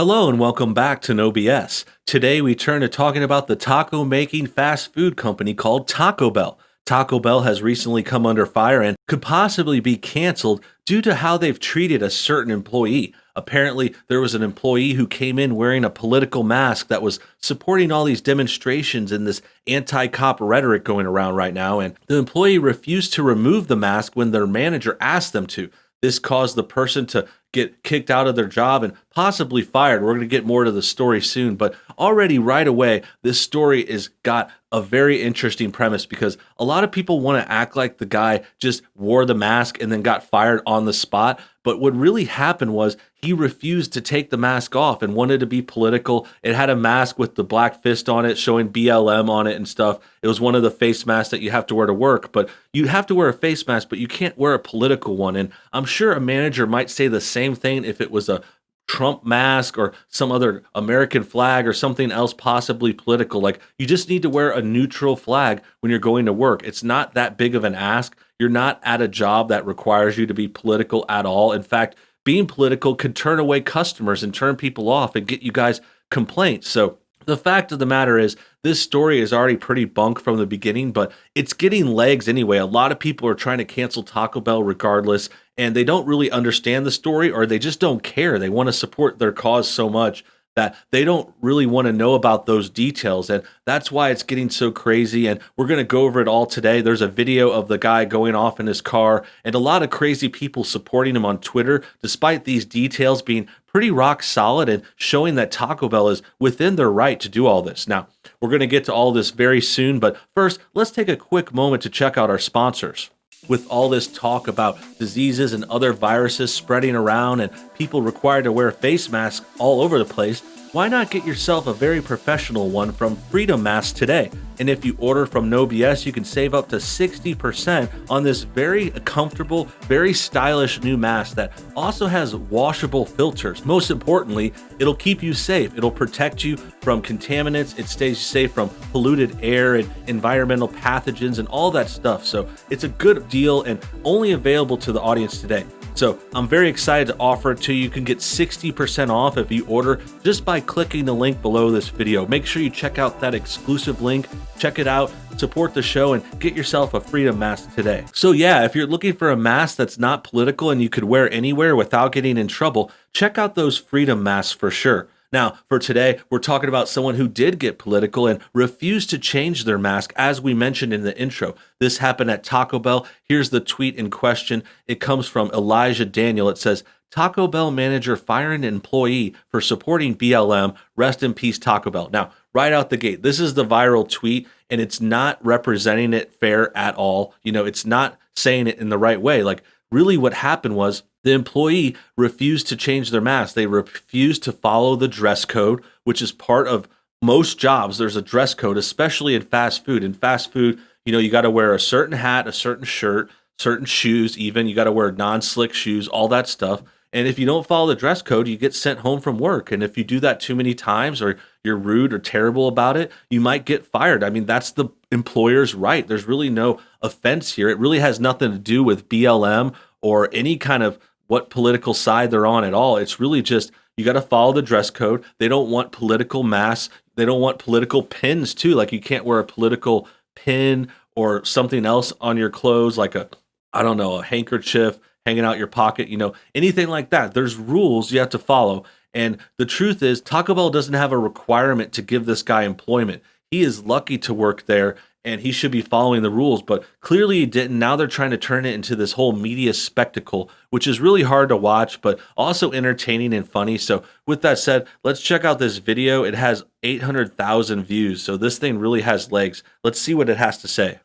Hello and welcome back to NoBS. Today we turn to talking about the taco making fast food company called Taco Bell. Taco Bell has recently come under fire and could possibly be canceled due to how they've treated a certain employee. Apparently, there was an employee who came in wearing a political mask that was supporting all these demonstrations and this anti-cop rhetoric going around right now, and the employee refused to remove the mask when their manager asked them to. This caused the person to get kicked out of their job and possibly fired. We're going to get more to the story soon, but already right away, this story is got a very interesting premise because a lot of people want to act like the guy just wore the mask and then got fired on the spot. But what really happened was he refused to take the mask off and wanted to be political. It had a mask with the black fist on it, showing BLM on it and stuff. It was one of the face masks that you have to wear to work, but you have to wear a face mask, but you can't wear a political one. And I'm sure a manager might say the same thing if it was a Trump mask or some other American flag or something else possibly political. Like, you just need to wear a neutral flag when you're going to work. It's not that big of an ask. You're not at a job that requires you to be political at all. In fact, being political could turn away customers and turn people off and get you guys complaints. So the fact of the matter is, this story is already pretty bunk from the beginning, but it's getting legs anyway. A lot of people are trying to cancel Taco Bell regardless, and they don't really understand the story, or they just don't care. They want to support their cause so much that they don't really want to know about those details. And that's why it's getting so crazy. And we're going to go over it all today. There's a video of the guy going off in his car and a lot of crazy people supporting him on Twitter, despite these details being pretty rock solid and showing that Taco Bell is within their right to do all this. Now, we're going to get to all this very soon, but first, let's take a quick moment to check out our sponsors. With all this talk about diseases and other viruses spreading around and people required to wear face masks all over the place, why not get yourself a very professional one from Freedom Masks today? And if you order from NoBS, you can save up to 60% on this very comfortable, very stylish new mask that also has washable filters. Most importantly, it'll keep you safe. It'll protect you from contaminants. It stays safe from polluted air and environmental pathogens and all that stuff. So it's a good deal and only available to the audience today. So I'm very excited to offer it to you. You can get 60% off if you order just by clicking the link below this video. Make sure you check out that exclusive link. Check it out, support the show, and get yourself a Freedom Mask today. So yeah, if you're looking for a mask that's not political and you could wear anywhere without getting in trouble, check out those Freedom Masks for sure. Now, for today, we're talking about someone who did get political and refused to change their mask, as we mentioned in the intro. This happened at Taco Bell. Here's the tweet in question. It comes from Elijah Daniel. It says, Taco Bell manager firing an employee for supporting BLM. Rest in peace, Taco Bell. Now, right out the gate, this is the viral tweet, and it's not representing it fair at all. You know, it's not saying it in the right way. Like, really what happened was the employee refused to change their mask. They refused to follow the dress code, which is part of most jobs. There's a dress code, especially in fast food. In fast food, you know, you got to wear a certain hat, a certain shirt, certain shoes even. You got to wear non-slick shoes, all that stuff. And if you don't follow the dress code, you get sent home from work. And if you do that too many times or you're rude or terrible about it, you might get fired. I mean, that's the employer's right. There's really no offense here. It really has nothing to do with BLM or any kind of what political side they're on at all. It's really just, you got to follow the dress code. They don't want political masks. They don't want political pins too. Like, you can't wear a political pin or something else on your clothes, like a handkerchief hanging out your pocket, you know, anything like that. There's rules you have to follow. And the truth is, Taco Bell doesn't have a requirement to give this guy employment. He is lucky to work there and he should be following the rules, but clearly he didn't. Now they're trying to turn it into this whole media spectacle, which is really hard to watch, but also entertaining and funny. So with that said, let's check out this video. It has 800,000 views, so this thing really has legs. Let's see what it has to say.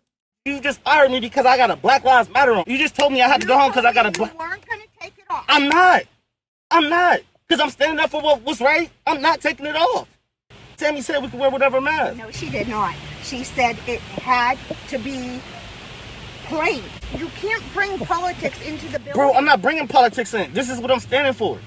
You just fired me because I got a Black Lives Matter on. You just told me I had to go home because I got a You weren't going to take it off. I'm not. Because I'm standing up for what's right. I'm not taking it off. Tammy said we could wear whatever mask. No, she did not. She said it had to be plain. You can't bring politics into the building. Bro, I'm not bringing politics in. This is what I'm standing for.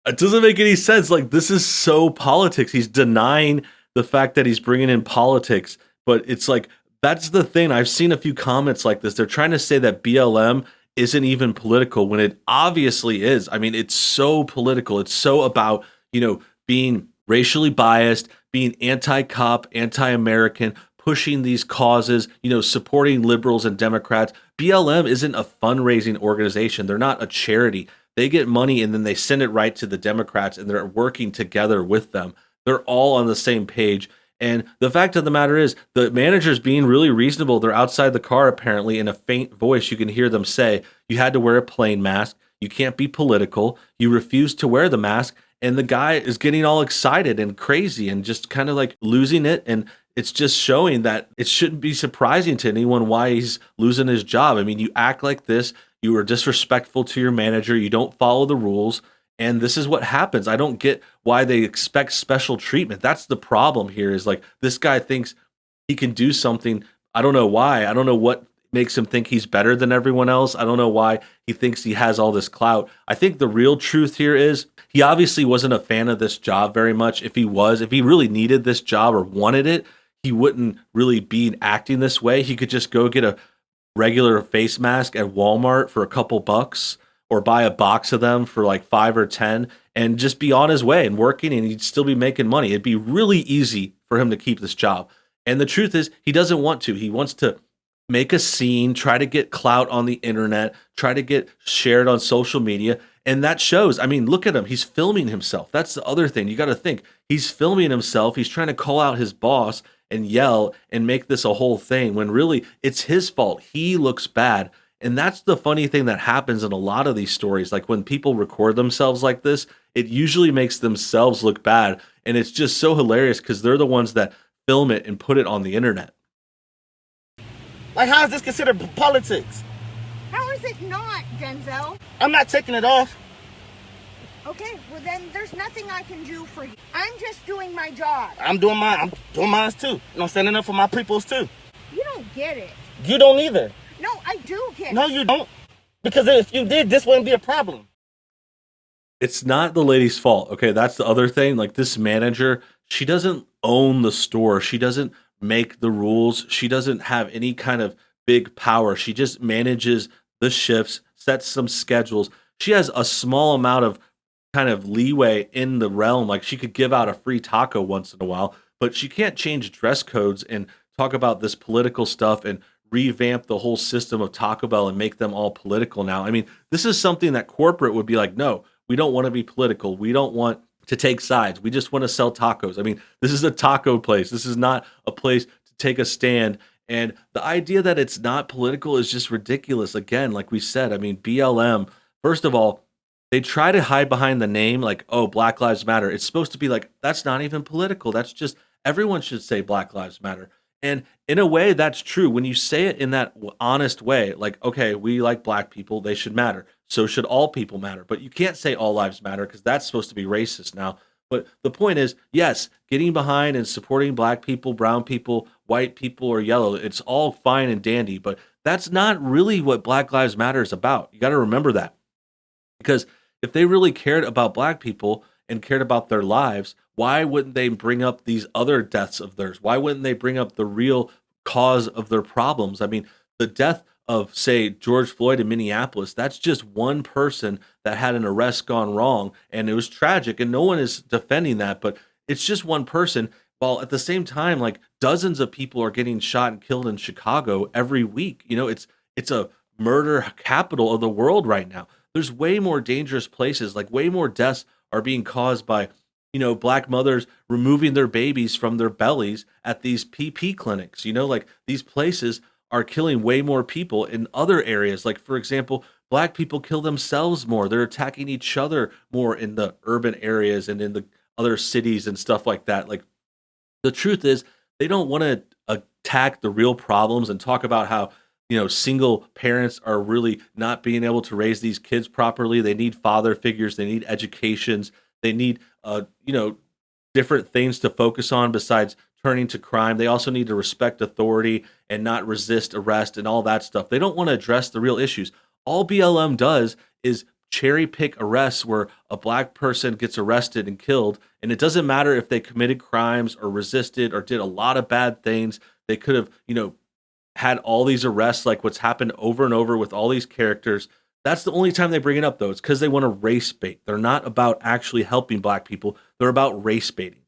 It doesn't make any sense. Like, this is so politics. He's denying the fact that he's bringing in politics, but it's like, that's the thing. I've seen a few comments like this. They're trying to say that BLM isn't even political when it obviously is. I mean, it's so political. It's so about, you know, being racially biased, being anti-cop, anti-American, pushing these causes, supporting liberals and Democrats. BLM isn't a fundraising organization. They're not a charity. They get money and then they send it right to the Democrats and they're working together with them. They're all on the same page. And the fact of the matter is, the manager's being really reasonable. They're outside the car, apparently, in a faint voice. You can hear them say, you had to wear a plain mask. You can't be political. You refuse to wear the mask. And the guy is getting all excited and crazy and just kind of like losing it. And it's just showing that it shouldn't be surprising to anyone why he's losing his job. I mean, you act like this. You are disrespectful to your manager. You don't follow the rules. And this is what happens. I don't get why they expect special treatment. That's the problem here, is like this guy thinks he can do something. I don't know why. I don't know what makes him think he's better than everyone else. I don't know why he thinks he has all this clout. I think the real truth here is he obviously wasn't a fan of this job very much. If he really needed this job or wanted it, he wouldn't really be acting this way. He could just go get a regular face mask at Walmart for a couple bucks, or buy a box of them for like 5 or 10 and just be on his way and working, and he'd still be making money. It'd be really easy for him to keep this job. And the truth is, he doesn't want to. He wants to make a scene, try to get clout on the internet, try to get shared on social media. And that shows. I mean, look at him. He's filming himself. That's the other thing. You got to think. He's filming himself. He's trying to call out his boss and yell and make this a whole thing when really it's his fault. He looks bad. And that's the funny thing that happens in a lot of these stories. Like when people record themselves like this, it usually makes themselves look bad. And it's just so hilarious because they're the ones that film it and put it on the internet. Like, how is this considered politics? How is it not, Denzel? I'm not taking it off. Okay, well then there's nothing I can do for you. I'm just doing my job. I'm doing mine too. And I'm standing up for my peoples too. You don't get it. You don't either. No, I do get it. No, you don't. Because if you did, this wouldn't be a problem. It's not the lady's fault. Okay, that's the other thing. Like this manager, she doesn't own the store. She doesn't make the rules. She doesn't have any kind of big power. She just manages the shifts, sets some schedules. She has a small amount of kind of leeway in the realm. Like she could give out a free taco once in a while, but she can't change dress codes and talk about this political stuff and revamp the whole system of Taco Bell and make them all political now. I mean, this is something that corporate would be like, no, we don't want to be political. We don't want to take sides. We just want to sell tacos. I mean, this is a taco place. This is not a place to take a stand. And the idea that it's not political is just ridiculous. Again, like we said, I mean, BLM, first of all, they try to hide behind the name like, oh, Black Lives Matter. It's supposed to be like, that's not even political. That's just, everyone should say Black Lives Matter. And in a way, that's true. When you say it in that honest way, like, okay, we like black people, they should matter. So should all people matter. But you can't say all lives matter because that's supposed to be racist now. But the point is, yes, getting behind and supporting black people, brown people, white people, or yellow, it's all fine and dandy. But that's not really what Black Lives Matter is about. You got to remember that. Because if they really cared about black people and cared about their lives, why wouldn't they bring up these other deaths of theirs? Why wouldn't they bring up the real cause of their problems? I mean, the death of, say, George Floyd in Minneapolis, that's just one person that had an arrest gone wrong, and it was tragic, and no one is defending that, but it's just one person, while at the same time, like, dozens of people are getting shot and killed in Chicago every week. You know, it's a murder capital of the world right now. There's way more dangerous places, like way more deaths are being caused by, you know, black mothers removing their babies from their bellies at these PP clinics. You know, like these places are killing way more people in other areas. Like, for example, black people kill themselves more. They're attacking each other more in the urban areas and in the other cities and stuff like that. Like, the truth is, they don't want to attack the real problems and talk about how, you know, single parents are really not being able to raise these kids properly. They need father figures. They need educations. They need, you know, different things to focus on besides turning to crime. They also need to respect authority and not resist arrest and all that stuff. They don't want to address the real issues. All BLM does is cherry pick arrests where a black person gets arrested and killed. And it doesn't matter if they committed crimes or resisted or did a lot of bad things. They could have, you know, had all these arrests, like what's happened over and over with all these characters That's the only time they bring it up, though. It's because they want to race bait. They're not about actually helping black people. They're about race baiting.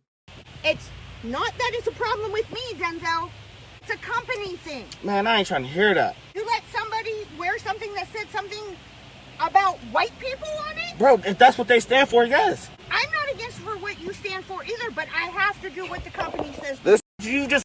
It's not that it's a problem with me, Denzel. It's a company thing. Man, I ain't trying to hear that. You let somebody wear something that said something about white people on it? Bro, if that's what they stand for, yes. I'm not against for what you stand for either, but I have to do what the company says. This, you just...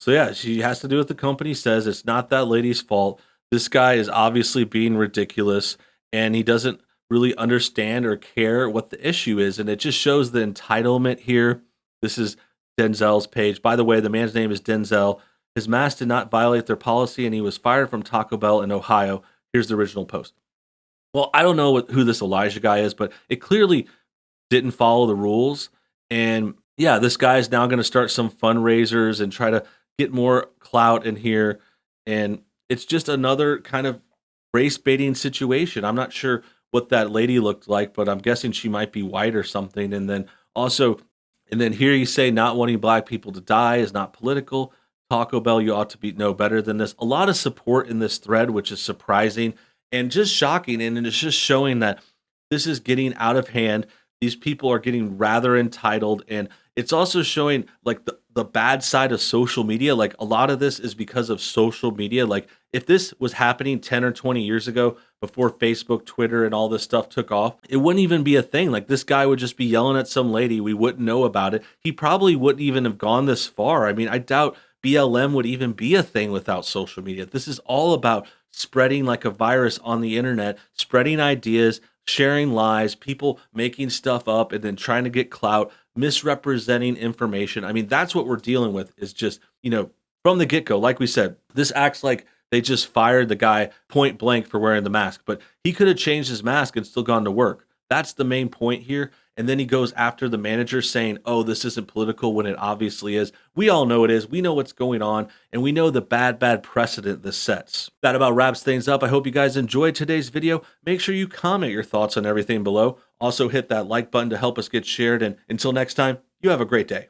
So yeah, she has to do what the company says. It's not that lady's fault. This guy is obviously being ridiculous, and he doesn't really understand or care what the issue is. And it just shows the entitlement here. This is Denzel's page. By the way, the man's name is Denzel. His mask did not violate their policy, and he was fired from Taco Bell in Ohio. Here's the original post. Well, I don't know who this Elijah guy is, but it clearly didn't follow the rules. And yeah, this guy is now going to start some fundraisers and try to get more clout in here. And it's just another kind of race baiting situation. I'm not sure what that lady looked like, but I'm guessing she might be white or something. And then here you say not wanting black people to die is not political. Taco Bell, you ought to know better than this. A lot of support in this thread, which is surprising and just shocking. And it's just showing that this is getting out of hand. These people are getting rather entitled. And it's also showing like the bad side of social media. Like a lot of this is because of social media. Like if this was happening 10 or 20 years ago before Facebook, Twitter, and all this stuff took off, it wouldn't even be a thing. Like this guy would just be yelling at some lady. We wouldn't know about it. He probably wouldn't even have gone this far. I mean, I doubt BLM would even be a thing without social media. This is all about spreading like a virus on the internet, spreading ideas, sharing lies, people making stuff up and then trying to get clout, misrepresenting information. I mean, that's what we're dealing with is just, from the get-go, like we said, this acts like they just fired the guy point blank for wearing the mask, but he could have changed his mask and still gone to work. That's the main point here. And then he goes after the manager saying, oh, this isn't political when it obviously is. We all know it is. We know what's going on. And we know the bad precedent this sets. That about wraps things up. I hope you guys enjoyed today's video. Make sure you comment your thoughts on everything below. Also hit that like button to help us get shared. And until next time, you have a great day.